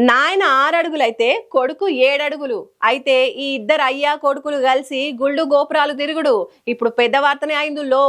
నాయన 6 అడుగులైతే కొడుకు 7 అడుగులు. అయితే ఈ ఇద్దరు అయ్యా కొడుకులు కలిసి గుళ్ళు గోపురాలు తిరుగుడు ఇప్పుడు పెద్ద వార్తనే అయిందుల్లో.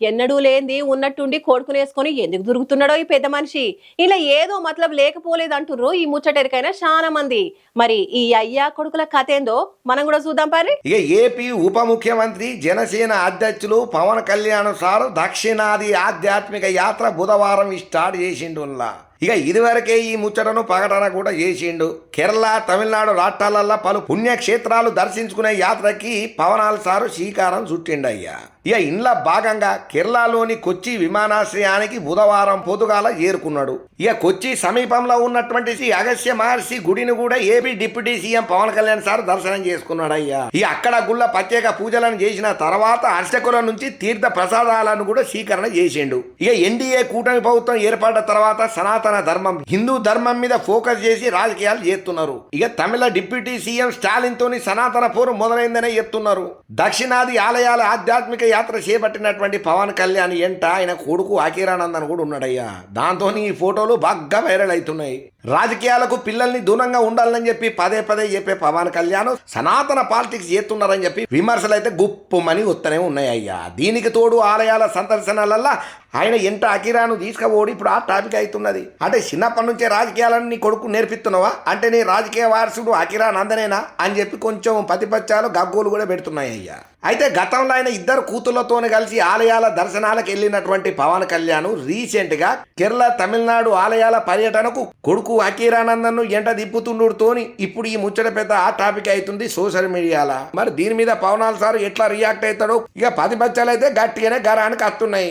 ఎన్నడూ లేంది ఉన్నట్టుండి కొడుకునేసుకొని ఎందుకు దొరుకుతున్నాడో ఈ పెద్ద మనిషి. ఇలా ఏదో మతలబ్ లేకపోలేదంటుర్రు ఈ ముచ్చటెరికైనా చాలా మంది. మరి ఈ అయ్యా కొడుకుల కథ ఏందో మనం కూడా చూద్దాం పరి. ఇక ఏపీ ఉప ముఖ్యమంత్రి జనసేన అధ్యక్షులు పవన్ కళ్యాణ్ సారు దక్షిణాది ఆధ్యాత్మిక యాత్ర బుధవారం స్టార్ట్ చేసిండుల్లా. ఇక ఇదివరకే ఈ ముచ్చటను ప్రకటన కూడా చేసిండు. కేరళ తమిళనాడు రాష్ట్రాలల్లో పలు పుణ్యక్షేత్రాలు దర్శించుకునే యాత్రకి పవనాల్ సారు శ్రీకారం చుట్టిండయ్యా. ఇక ఇంట్లో భాగంగా కేరళలోని కొచ్చి విమానాశ్రయానికి బుధవారం పొద్దుగాల చేరుకున్నాడు. ఇక కొచ్చి సమీపంలో ఉన్నటువంటి శ్రీ అగస్త్య మహర్షి గుడిని కూడా AP deputy CM Pawan Kalyan sir దర్శనం చేసుకున్నాడు అయ్యా. ఇక అక్కడ గుళ్ళ ప్రత్యేక పూజలను చేసిన తర్వాత అర్చకుల నుంచి తీర్థ ప్రసాదాలను కూడా స్వీకరణ చేసిండు. ఇక ఎన్డీఏ కూటమి ప్రభుత్వం ఏర్పడ్డ తర్వాత సనాతన ధర్మం హిందూ ధర్మం మీద ఫోకస్ చేసి రాజకీయాలు చేస్తున్నారు. ఇక తమిళ డిప్యూటీ సీఎం స్టాలిన్ తోని సనాతన పోరు మొదలైందనే చెప్తున్నారు. దక్షిణాది ఆలయాల ఆధ్యాత్మిక యాత్ర చేపట్టినటువంటి పవన్ కళ్యాణ్ ఎంట ఆయన కొడుకు అఖీరానందన్ కూడా ఉన్నాడయ్యా. దాంతో ఈ ఫోటోలు బాగా వైరల్ అవుతున్నాయి. రాజకీయాలకు పిల్లల్ని దూరంగా ఉండాలని చెప్పి పదే పదే చెప్పే పవన్ కళ్యాణ్ సనాతన పాలిటిక్స్ చేస్తున్నారని చెప్పి విమర్శలు అయితే గుప్పమని వస్తూనే ఉన్నాయ్యా. దీనికి తోడు ఆలయాల సందర్శనలల్లా ఆయన ఎంట అఖీరాను తీసుకుపోడు ఇప్పుడు ఆ టాపిక్ అవుతున్నది. అంటే చిన్నప్పటి నుంచే రాజకీయాలను నీ కొడుకు నేర్పిస్తున్నావా అంటే నీ రాజకీయ వారసుడు అఖీరానందనేనా అని చెప్పి కొంచెం ప్రతిపక్షాలు గగ్గోలు కూడా పెడుతున్నాయ్యా. అయితే గతంలో ఆయన ఇద్దరు కూతుళ్లతో కలిసి ఆలయాల దర్శనాలకు వెళ్ళినటువంటి పవన్ కళ్యాణ్ రీసెంట్ గా కేరళ తమిళనాడు ఆలయాల పర్యటనకు కొడుకు అఖీరానందన్ను ఎంట దిప్పుతుండుతోని ఇప్పుడు ఈ ముచ్చట పెద్ద ఆ టాపిక్ అవుతుంది సోషల్ మీడియాలో. మరి దీని మీద పవనాల్ సార్ ఎట్లా రియాక్ట్ అవుతాడో ఇక ప్రతిపక్షాలు అయితే గట్టిగానే గరానికి వస్తున్నాయి.